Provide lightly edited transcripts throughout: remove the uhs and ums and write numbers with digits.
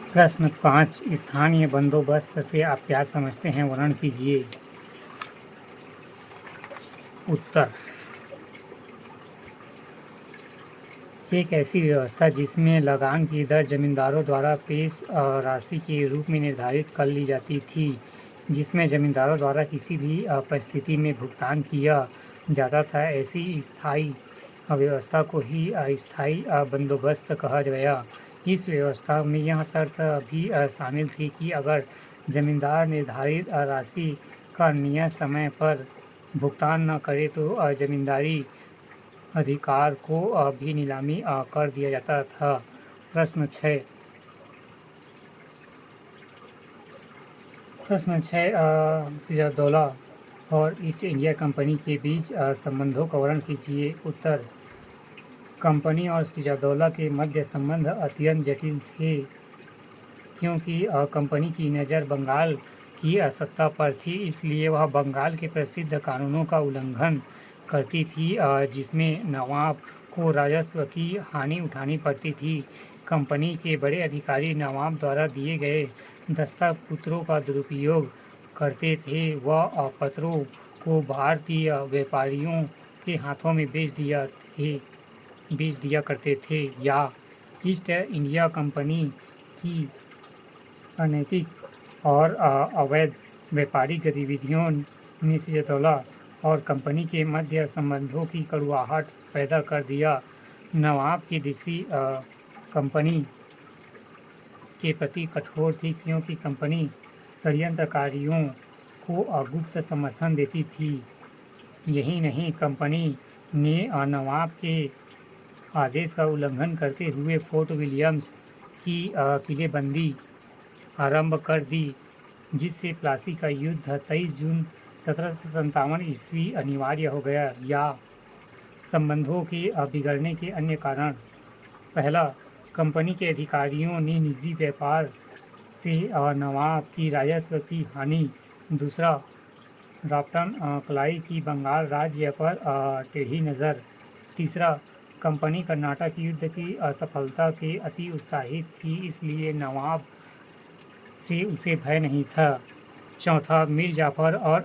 प्रश्न 5 स्थानीय बंदोबस्त से आप क्या समझते हैं, वर्णन कीजिए। उत्तर, एक ऐसी व्यवस्था जिसमें लगान की दर जमींदारों द्वारा पेश राशि के रूप में निर्धारित कर ली जाती थी, जिसमें जमींदारों द्वारा किसी भी परिस्थिति में भुगतान किया जाता था। ऐसी स्थायी व्यवस्था को ही अस्थायी बंदोबस्त कहा गया। इस व्यवस्था में यह शर्त भी शामिल थी कि अगर जमींदार निर्धारित राशि का नियत समय पर भुगतान न करे तो जमींदारी अधिकार को भी नीलामी कर दिया जाता था। प्रश्न 6 सिराजदौला और ईस्ट इंडिया कंपनी के बीच संबंधों का वर्णन कीजिए। उत्तर, कंपनी और सिराजदौला के मध्य संबंध अत्यंत जटिल थे, क्योंकि कंपनी की नज़र बंगाल की सत्ता पर थी, इसलिए वह बंगाल के प्रसिद्ध कानूनों का उल्लंघन करती थी, जिसमें नवाब को राजस्व की हानि उठानी पड़ती थी। कंपनी के बड़े अधिकारी नवाब द्वारा दिए गए दस्तावेज़ों का दुरुपयोग करते थे। वह पत्रों को भारतीय व्यापारियों के हाथों में बेच दिया करते थे, या ईस्ट इंडिया कंपनी की अनैतिक और अवैध व्यापारिक गतिविधियों ने सिराजदौला और कंपनी के मध्य संबंधों की कड़वाहट पैदा कर दिया। नवाब की दृष्टि कंपनी के प्रति कठोर थी, क्योंकि कंपनी षड्यंत्रकारियों को गुप्त समर्थन देती थी। यही नहीं, कंपनी ने नवाब के आदेश का उल्लंघन करते हुए फोर्ट विलियम्स की किलेबंदी आरंभ कर दी, जिससे प्लासी का युद्ध 23 जून 1757 ईस्वी अनिवार्य हो गया। या संबंधों के बिगड़ने के अन्य कारण: पहला, कंपनी के अधिकारियों ने निजी व्यापार से नवाब की राजस्व की हानि। दूसरा, रॉबर्टन क्लाइव की बंगाल राज्य पर टेढ़ी नज़र। तीसरा, कंपनी कर्नाटक युद्ध की असफलता के अति उत्साहित थी, इसलिए नवाब से उसे भय नहीं था। चौथा, मीर जाफर और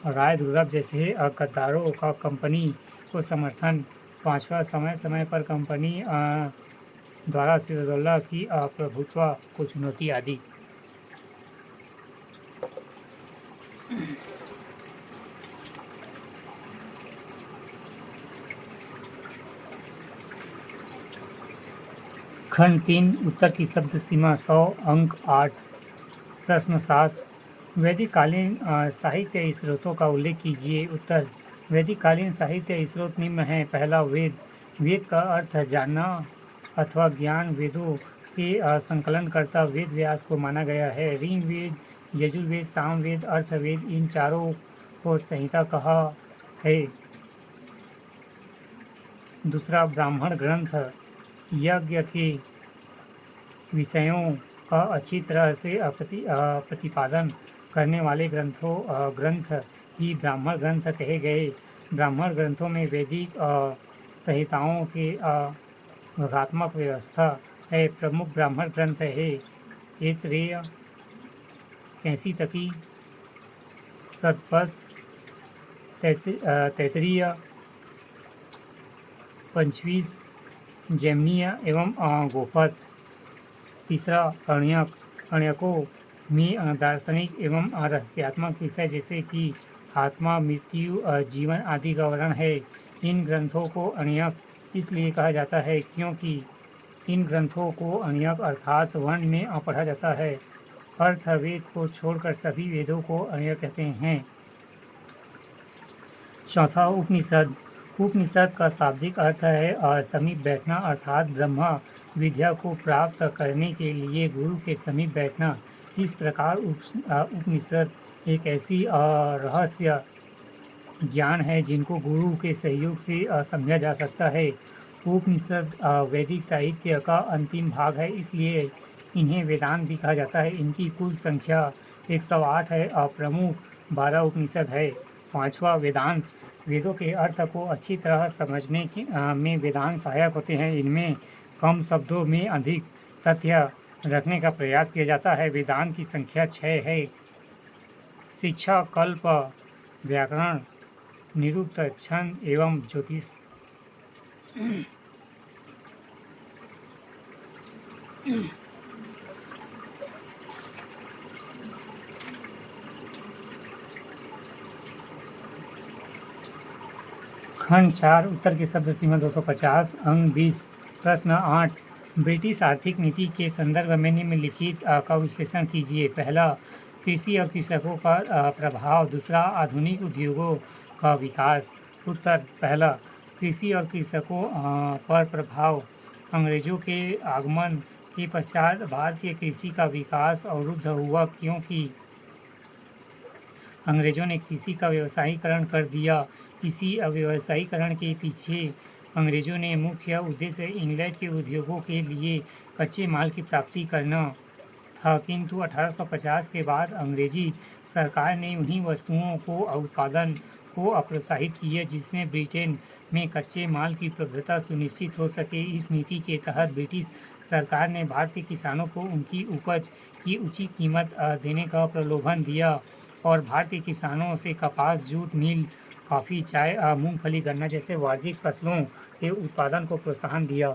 राय दुर्लभ जैसे गद्दारों का कंपनी को समर्थन। पांचवा, समय समय पर कंपनी द्वारा सिराजदौला की प्रभुत्व को चुनौती आदि। खंड 3 उत्तर की शब्द सीमा 100 अंक 8। प्रश्न 7 वैदिक कालीन साहित्य स्रोतों का उल्लेख कीजिए। उत्तर, वैदिक कालीन साहित्य स्रोत निम्न हैं। पहला, वेद। वेद का अर्थ जानना अथवा ज्ञान। वेदों के संकलनकर्ता वेद व्यास को माना गया है। ऋग्वेद, यजुर्वेद, सामवेद, अर्थवेद, इन चारों को संहिता कहा है। दूसरा, ब्राह्मण ग्रंथ यज्ञ के विषयों का अच्छी तरह से प्रतिपादन करने वाले ग्रंथ ही ब्राह्मण ग्रंथ कहे गए। ब्राह्मण ग्रंथों में वैदिक संहिताओं के वर्गात्मक व्यवस्था है। प्रमुख ब्राह्मण ग्रंथ है ऐतरेय, कैंसीतकी, शतपथ, तैत्तिरीय, पंचवीस, जैमिनीय एवं गोपद। तीसरा, अरण्यक। अरण्यकों में दार्शनिक एवं रहस्यात्मक विषय जैसे कि आत्मा, मृत्यु, जीवन आदि का वर्णन है। इन ग्रंथों को अरण्यक इसलिए कहा जाता है क्योंकि इन ग्रंथों को अरण्यक अर्थात वर्ण में पढ़ा जाता है। अर्थवेद को छोड़कर सभी वेदों को अरण्यक कहते हैं। चौथा, उपनिषद। उपनिषद का शाब्दिक अर्थ है समीप बैठना, अर्थात ब्रह्म विद्या को प्राप्त करने के लिए गुरु के समीप बैठना। इस प्रकार उपनिषद एक ऐसी रहस्य ज्ञान है जिनको गुरु के सहयोग से समझा जा सकता है। उपनिषद वैदिक साहित्य का अंतिम भाग है, इसलिए इन्हें वेदांत भी कहा जाता है। इनकी कुल संख्या 108 है और प्रमुख 12 उपनिषद है। पांचवा, वेदांत। वेदों के अर्थ को अच्छी तरह समझने में वेदांत सहायक होते हैं। इनमें कम शब्दों में अधिक तथ्य रखने का प्रयास किया जाता है। वेदांत की संख्या 6 है। शिक्षा, कल्प, व्याकरण, निरुक्त, छंद एवं ज्योतिष। खंड 4 उत्तर की शब्द सीमा 250 अंक 20 प्रश्न 8 ब्रिटिश आर्थिक नीति के संदर्भ में निम्नलिखित का विश्लेषण कीजिए। पहला, कृषि और कृषकों का प्रभाव। दूसरा, आधुनिक उद्योगों का विकास। उत्तर पहला, कृषि और कृषकों पर प्रभाव। अंग्रेजों के आगमन के पश्चात भारतीय कृषि का विकास अवरुद्ध हुआ क्योंकि अंग्रेजों ने कृषि का व्यवसायीकरण कर दिया। इसी व्यवसायीकरण के पीछे अंग्रेजों ने मुख्य उद्देश्य इंग्लैंड के उद्योगों के लिए कच्चे माल की प्राप्ति करना था, किंतु 1850 के बाद अंग्रेजी सरकार ने उन्हीं वस्तुओं को उत्पादन को प्रोत्साहित किया जिसमें ब्रिटेन में कच्चे माल की उपलब्धता सुनिश्चित हो सके। इस नीति के तहत ब्रिटिश सरकार ने भारतीय किसानों को उनकी उपज की उचित कीमत देने का प्रलोभन दिया और भारतीय किसानों से कपास, जूट, नील, कॉफ़ी, चाय, मूंगफली, गन्ना जैसे वाणिज्यिक फसलों के उत्पादन को प्रोत्साहन दिया।